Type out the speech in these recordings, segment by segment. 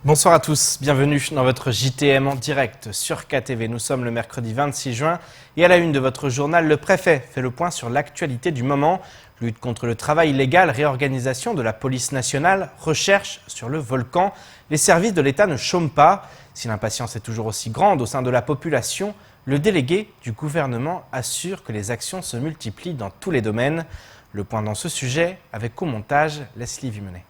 Bonsoir à tous, bienvenue dans votre JTM en direct sur KTV. Nous sommes le mercredi 26 juin et à la une de votre journal, le préfet fait le point sur l'actualité du moment. Lutte contre le travail illégal, réorganisation de la police nationale, recherche sur le volcan. Les services de l'État ne chôment pas. Si l'impatience est toujours aussi grande au sein de la population, le délégué du gouvernement assure que les actions se multiplient dans tous les domaines. Le point dans ce sujet avec au montage Leslie Vimenet.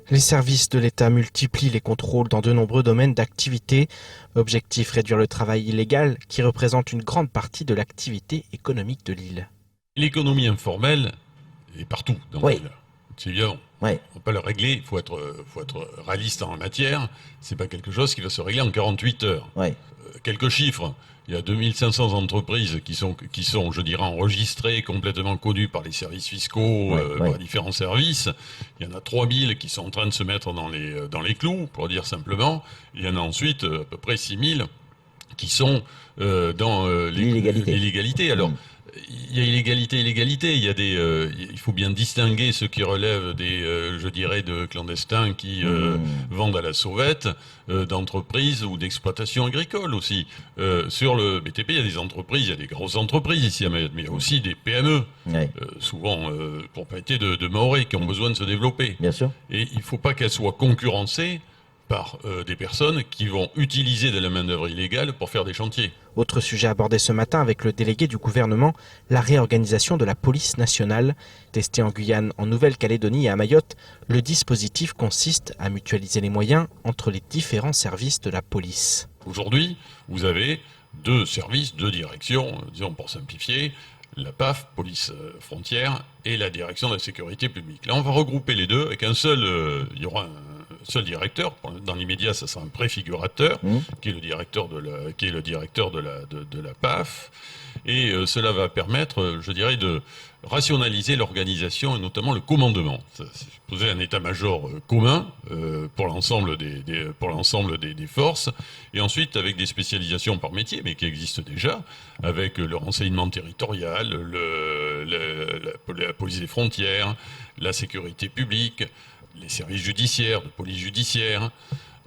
Les services de l'État multiplient les contrôles dans de nombreux domaines d'activité. Objectif, réduire le travail illégal qui représente une grande partie de l'activité économique de l'île. L'économie informelle est partout dans l'île. C'est évident. On ne peut pas le régler, il faut être réaliste en la matière. Ce n'est pas quelque chose qui va se régler en 48 heures. Quelques chiffres. Il y a 2500 entreprises qui sont, je dirais, enregistrées, complètement connues par les services fiscaux, par différents services. Il y en a 3000 qui sont en train de se mettre dans les clous, pour dire simplement. Il y en a ensuite à peu près 6000 qui sont dans l'illégalité. Alors, il y a illégalité. Il faut bien distinguer ceux qui relèvent je dirais, de clandestins qui vendent à la sauvette, d'entreprises ou d'exploitations agricoles aussi. Sur le BTP, il y a des entreprises, il y a des grosses entreprises ici à Mayotte, mais il y a aussi des PME, souvent propriétés de Mahorais, qui ont besoin de se développer. Bien sûr. Et il ne faut pas qu'elles soient concurrencées par des personnes qui vont utiliser de la main-d'œuvre illégale pour faire des chantiers. Autre sujet abordé ce matin avec le délégué du gouvernement, la réorganisation de la police nationale. Testé en Guyane, en Nouvelle-Calédonie et à Mayotte, le dispositif consiste à mutualiser les moyens entre les différents services de la police. Aujourd'hui, vous avez deux services, deux directions, disons pour simplifier, la PAF, police frontière, et la direction de la sécurité publique. Là, on va regrouper les deux avec il y aura un seul directeur. Dans l'immédiat, ça sera un préfigurateur qui est le directeur de la PAF. Et cela va permettre, je dirais, de rationaliser l'organisation et notamment le commandement. Poser un état-major commun pour l'ensemble des forces, et ensuite avec des spécialisations par métier, mais qui existent déjà, avec le renseignement territorial, la police des frontières, la sécurité publique, les services judiciaires, de police judiciaire,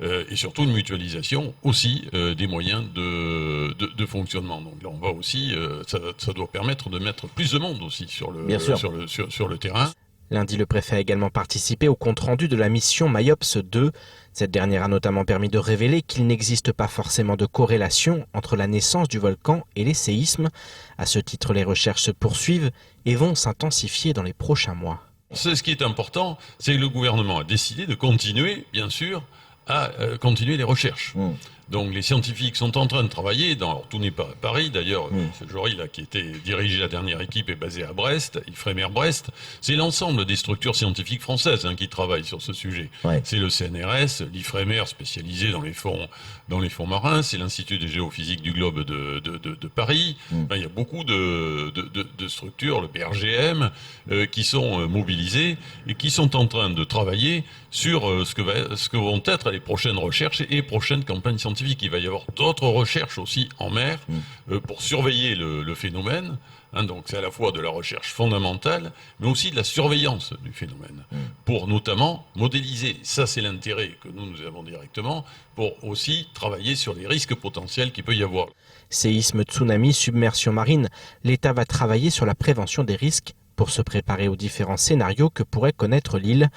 et surtout une mutualisation aussi des moyens de fonctionnement. Donc là, on va aussi, ça doit permettre de mettre plus de monde aussi sur le terrain. Lundi, le préfet a également participé au compte-rendu de la mission MAIOPS 2. Cette dernière a notamment permis de révéler qu'il n'existe pas forcément de corrélation entre la naissance du volcan et les séismes. À ce titre, les recherches se poursuivent et vont s'intensifier dans les prochains mois. Ce qui est important, c'est que le gouvernement a décidé de continuer, bien sûr, à continuer les recherches. Donc les scientifiques sont en train de travailler, tout n'est pas à Paris, d'ailleurs, ce jury là qui était dirigé, la dernière équipe est basée à Brest, Ifremer Brest, c'est l'ensemble des structures scientifiques françaises qui travaillent sur ce sujet. C'est le CNRS, l'Ifremer spécialisé dans les fonds marins, c'est l'Institut de géophysique du globe de Paris, il y a beaucoup de structures, le BRGM, qui sont mobilisées et qui sont en train de travailler sur ce que vont être les prochaines recherches et prochaines campagnes scientifiques. Il va y avoir d'autres recherches aussi en mer pour surveiller le phénomène. Donc c'est à la fois de la recherche fondamentale, mais aussi de la surveillance du phénomène, pour notamment modéliser, ça c'est l'intérêt que nous avons directement, pour aussi travailler sur les risques potentiels qu'il peut y avoir. Séisme, tsunami, submersion marine, l'État va travailler sur la prévention des risques pour se préparer aux différents scénarios que pourrait connaître l'île.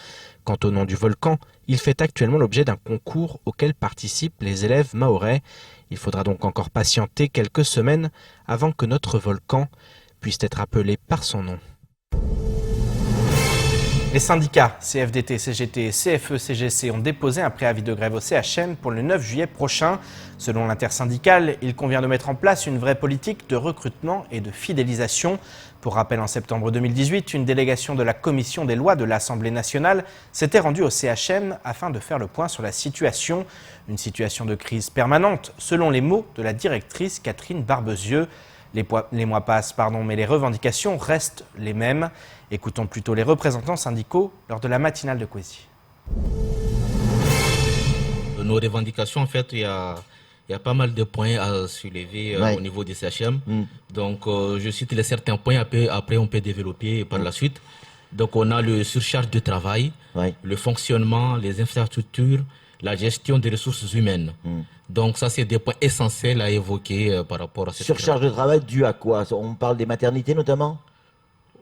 Quant au nom du volcan, il fait actuellement l'objet d'un concours auquel participent les élèves mahorais. Il faudra donc encore patienter quelques semaines avant que notre volcan puisse être appelé par son nom. Les syndicats CFDT, CGT, CFE, CGC ont déposé un préavis de grève au CHM pour le 9 juillet prochain. Selon l'intersyndicale, il convient de mettre en place une vraie politique de recrutement et de fidélisation. Pour rappel, en septembre 2018, une délégation de la Commission des lois de l'Assemblée nationale s'était rendue au CHM afin de faire le point sur la situation. Une situation de crise permanente, selon les mots de la directrice Catherine Barbezieux. Les mois passent, mais les revendications restent les mêmes. Écoutons plutôt les représentants syndicaux lors de la matinale de Kwesi. Nos revendications, en fait, il y a pas mal de points à soulever au niveau des CHM. Donc, je cite les certains points, après on peut développer par la suite. Donc on a le surcharge de travail, le fonctionnement, les infrastructures, la gestion des ressources humaines. Donc ça, c'est des points essentiels à évoquer par rapport à cette surcharge de travail due à quoi? On parle des maternités notamment?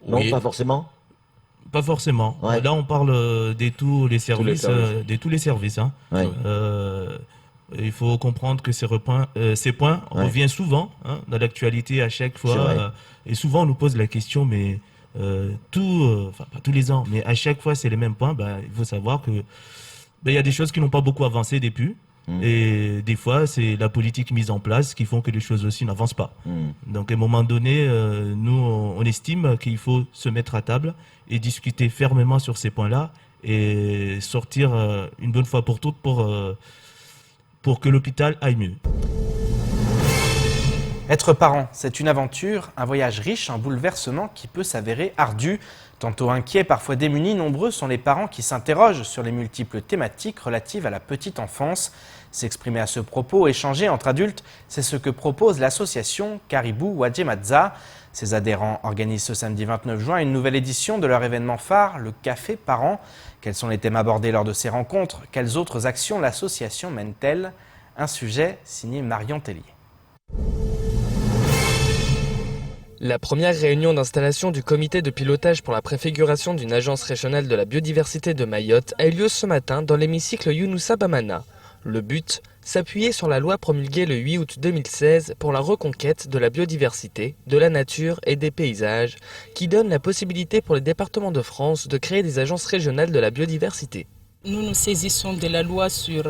Non, pas forcément. Pas forcément. Là, on parle de tous les services. Hein. Il faut comprendre que ces points reviennent souvent dans l'actualité à chaque fois. Et souvent, on nous pose la question, mais pas tous les ans, mais à chaque fois, c'est les mêmes points. Il faut savoir que il y a des choses qui n'ont pas beaucoup avancé depuis. Et des fois, c'est la politique mise en place qui font que les choses aussi n'avancent pas. Donc, à un moment donné, nous, on estime qu'il faut se mettre à table et discuter fermement sur ces points-là et sortir une bonne fois pour toutes pour que l'hôpital aille mieux. Être parent, c'est une aventure, un voyage riche, un bouleversement qui peut s'avérer ardu. Tantôt inquiets, parfois démunis, nombreux sont les parents qui s'interrogent sur les multiples thématiques relatives à la petite enfance. S'exprimer à ce propos, échanger entre adultes, c'est ce que propose l'association Caribou Wadjemadza. Ses adhérents organisent ce samedi 29 juin une nouvelle édition de leur événement phare, le Café Parents. Quels sont les thèmes abordés lors de ces rencontres? Quelles autres actions l'association mène-t-elle? Un sujet signé Marion Tellier. La première réunion d'installation du comité de pilotage pour la préfiguration d'une agence régionale de la biodiversité de Mayotte a eu lieu ce matin dans l'hémicycle Younoussa Bamana. Le but, s'appuyer sur la loi promulguée le 8 août 2016 pour la reconquête de la biodiversité, de la nature et des paysages, qui donne la possibilité pour les départements de France de créer des agences régionales de la biodiversité. Nous nous saisissons de la loi sur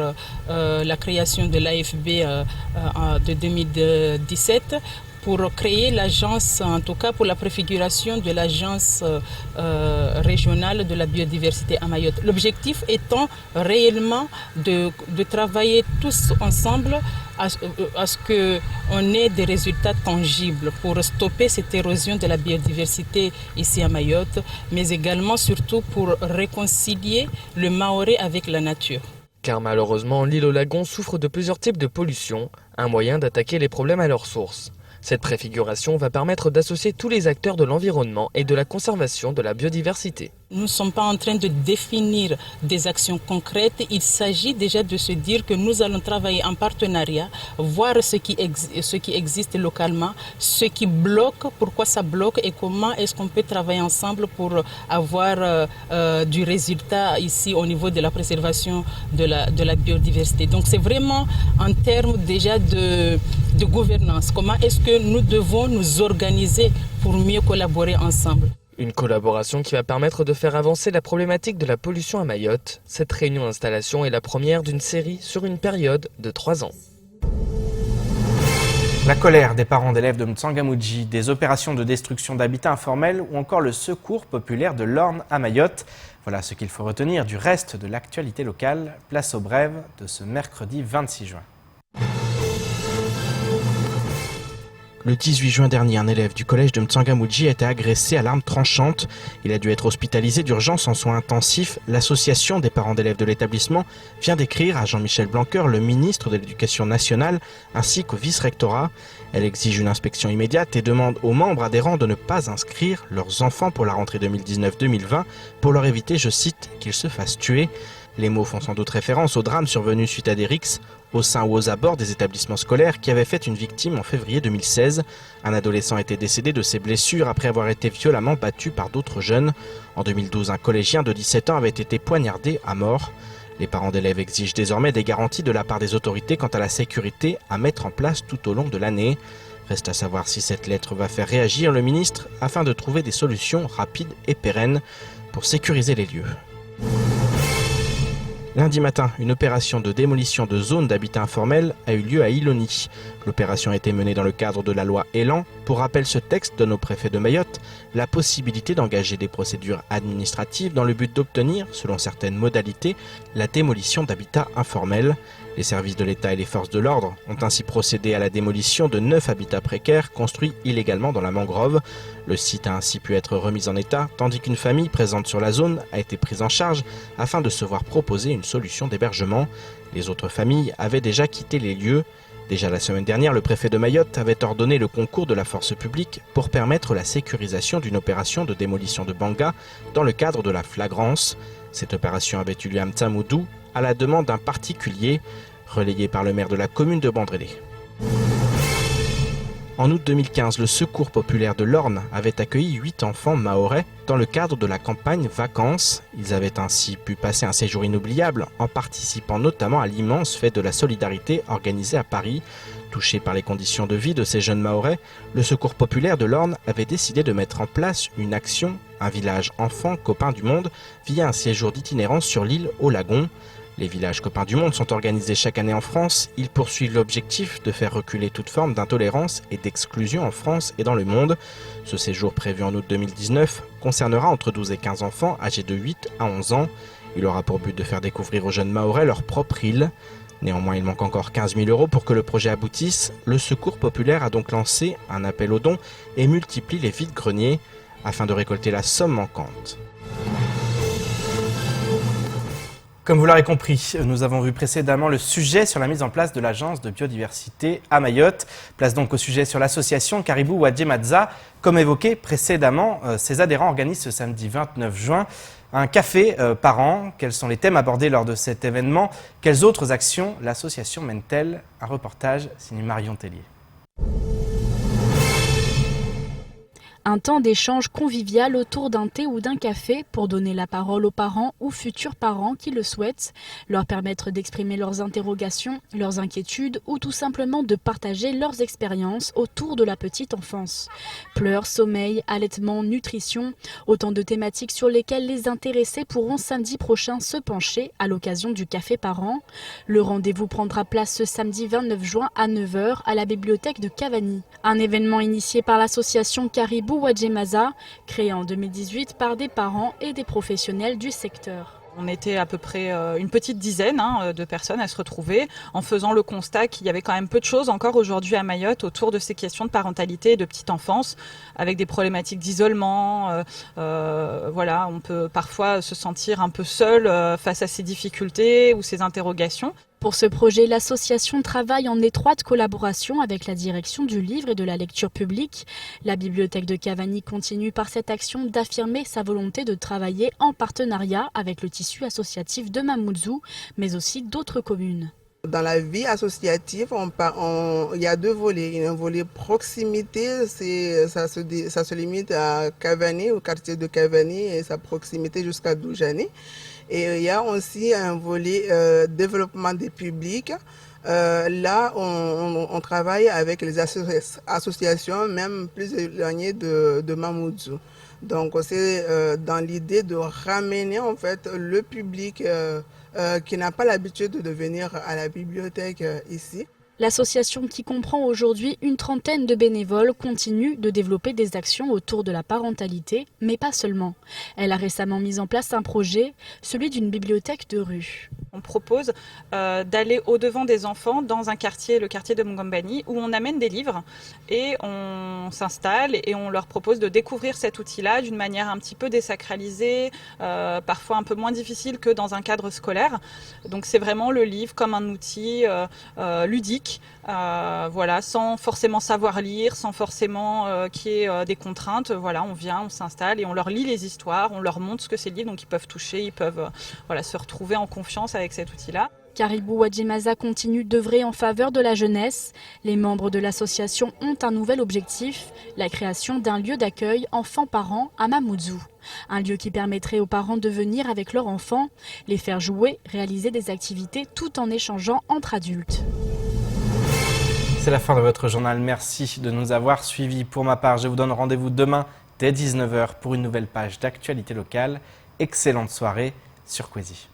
la création de l'AFB de 2017 pour créer l'agence, en tout cas pour la préfiguration de l'agence régionale de la biodiversité à Mayotte. L'objectif étant réellement de travailler tous ensemble à ce qu'on ait des résultats tangibles pour stopper cette érosion de la biodiversité ici à Mayotte, mais également surtout pour réconcilier le Maoré avec la nature. Car malheureusement, l'île aux lagons souffre de plusieurs types de pollution, un moyen d'attaquer les problèmes à leur source. Cette préfiguration va permettre d'associer tous les acteurs de l'environnement et de la conservation de la biodiversité. Nous ne sommes pas en train de définir des actions concrètes. Il s'agit déjà de se dire que nous allons travailler en partenariat, voir ce qui existe localement, ce qui bloque, pourquoi ça bloque et comment est-ce qu'on peut travailler ensemble pour avoir du résultat ici au niveau de la préservation de la biodiversité. Donc c'est vraiment en termes déjà de gouvernance. Comment est-ce que nous devons nous organiser pour mieux collaborer ensemble? Une collaboration qui va permettre de faire avancer la problématique de la pollution à Mayotte. Cette réunion d'installation est la première d'une série sur une période de 3 ans. La colère des parents d'élèves de M'Tsangamouji, des opérations de destruction d'habitats informels ou encore le secours populaire de l'Orne à Mayotte. Voilà ce qu'il faut retenir du reste de l'actualité locale. Place aux brèves de ce mercredi 26 juin. Le 18 juin dernier, un élève du collège de M'Tsangamouji a été agressé à l'arme tranchante. Il a dû être hospitalisé d'urgence en soins intensifs. L'association des parents d'élèves de l'établissement vient d'écrire à Jean-Michel Blanquer, le ministre de l'Éducation nationale, ainsi qu'au vice-rectorat. Elle exige une inspection immédiate et demande aux membres adhérents de ne pas inscrire leurs enfants pour la rentrée 2019-2020 pour leur éviter, je cite, qu'ils se fassent tuer. Les mots font sans doute référence au drame survenu suite à des rixes au sein ou aux abords des établissements scolaires qui avaient fait une victime en février 2016. Un adolescent était décédé de ses blessures après avoir été violemment battu par d'autres jeunes. En 2012, un collégien de 17 ans avait été poignardé à mort. Les parents d'élèves exigent désormais des garanties de la part des autorités quant à la sécurité à mettre en place tout au long de l'année. Reste à savoir si cette lettre va faire réagir le ministre afin de trouver des solutions rapides et pérennes pour sécuriser les lieux. Lundi matin, une opération de démolition de zones d'habitat informel a eu lieu à Iloni. L'opération a été menée dans le cadre de la loi Elan. Pour rappel, ce texte donne au préfet de Mayotte la possibilité d'engager des procédures administratives dans le but d'obtenir, selon certaines modalités, la démolition d'habitats informels. Les services de l'État et les forces de l'ordre ont ainsi procédé à la démolition de 9 habitats précaires construits illégalement dans la mangrove. Le site a ainsi pu être remis en état, tandis qu'une famille présente sur la zone a été prise en charge afin de se voir proposer une solution d'hébergement. Les autres familles avaient déjà quitté les lieux. Déjà la semaine dernière, le préfet de Mayotte avait ordonné le concours de la force publique pour permettre la sécurisation d'une opération de démolition de Banga dans le cadre de la flagrance. Cette opération avait eu lieu à Mtsamoudou à la demande d'un particulier, relayé par le maire de la commune de Bandrélé. En août 2015, le Secours populaire de l'Orne avait accueilli 8 enfants mahorais dans le cadre de la campagne Vacances. Ils avaient ainsi pu passer un séjour inoubliable en participant notamment à l'immense fête de la solidarité organisée à Paris. Touché par les conditions de vie de ces jeunes mahorais, le Secours populaire de l'Orne avait décidé de mettre en place une action, un village enfant copain du monde, via un séjour d'itinérance sur l'île au Lagon. Les villages copains du monde sont organisés chaque année en France. Ils poursuivent l'objectif de faire reculer toute forme d'intolérance et d'exclusion en France et dans le monde. Ce séjour prévu en août 2019 concernera entre 12 et 15 enfants âgés de 8 à 11 ans. Il aura pour but de faire découvrir aux jeunes mahorais leur propre île. Néanmoins, il manque encore 15 000 € pour que le projet aboutisse. Le Secours populaire a donc lancé un appel aux dons et multiplie les vides-greniers afin de récolter la somme manquante. Comme vous l'aurez compris, nous avons vu précédemment le sujet sur la mise en place de l'agence de biodiversité à Mayotte. Place donc au sujet sur l'association Caribou Wadjemaza. Comme évoqué précédemment, ses adhérents organisent ce samedi 29 juin un café par an. Quels sont les thèmes abordés lors de cet événement? Quelles autres actions l'association mène-t-elle? Un reportage signé Marion Tellier. Un temps d'échange convivial autour d'un thé ou d'un café pour donner la parole aux parents ou futurs parents qui le souhaitent, leur permettre d'exprimer leurs interrogations, leurs inquiétudes ou tout simplement de partager leurs expériences autour de la petite enfance. Pleurs, sommeil, allaitement, nutrition, autant de thématiques sur lesquelles les intéressés pourront samedi prochain se pencher à l'occasion du café par an. Le rendez-vous prendra place ce samedi 29 juin à 9 h à la bibliothèque de Cavani. Un événement initié par l'association Caribou Wadjemaza, créé en 2018 par des parents et des professionnels du secteur. On était à peu près une petite dizaine de personnes à se retrouver en faisant le constat qu'il y avait quand même peu de choses encore aujourd'hui à Mayotte autour de ces questions de parentalité et de petite enfance, avec des problématiques d'isolement. Voilà, on peut parfois se sentir un peu seul face à ces difficultés ou ces interrogations. Pour ce projet, l'association travaille en étroite collaboration avec la direction du livre et de la lecture publique. La bibliothèque de Cavani continue par cette action d'affirmer sa volonté de travailler en partenariat avec le tissu associatif de Mamoudzou, mais aussi d'autres communes. Dans la vie associative, il y a deux volets. Un volet proximité, ça se limite à Cavani, au quartier de Cavani et sa proximité jusqu'à Doujani. Et il y a aussi un volet développement des publics. Là, on travaille avec les associations, même plus éloignées de Mamoudzou. Donc, c'est dans l'idée de ramener en fait le public qui n'a pas l'habitude de venir à la bibliothèque ici. L'association, qui comprend aujourd'hui une trentaine de bénévoles, continue de développer des actions autour de la parentalité, mais pas seulement. Elle a récemment mis en place un projet, celui d'une bibliothèque de rue. On propose d'aller au-devant des enfants dans un quartier, le quartier de Mngambani, où on amène des livres et on s'installe et on leur propose de découvrir cet outil-là d'une manière un petit peu désacralisée, parfois un peu moins difficile que dans un cadre scolaire. Donc c'est vraiment le livre comme un outil ludique, voilà, sans forcément savoir lire, sans forcément qu'il y ait des contraintes. Voilà, on vient, on s'installe et on leur lit les histoires, on leur montre ce que c'est le livre, donc ils peuvent toucher, ils peuvent voilà, se retrouver en confiance avec cet outil-là. Caribou Wadjemaza continue d'œuvrer en faveur de la jeunesse. Les membres de l'association ont un nouvel objectif, la création d'un lieu d'accueil enfants-parents à Mamoudzou. Un lieu qui permettrait aux parents de venir avec leurs enfants, les faire jouer, réaliser des activités tout en échangeant entre adultes. C'est la fin de votre journal. Merci de nous avoir suivis. Pour ma part, je vous donne rendez-vous demain dès 19 h pour une nouvelle page d'actualité locale. Excellente soirée sur Kwezi.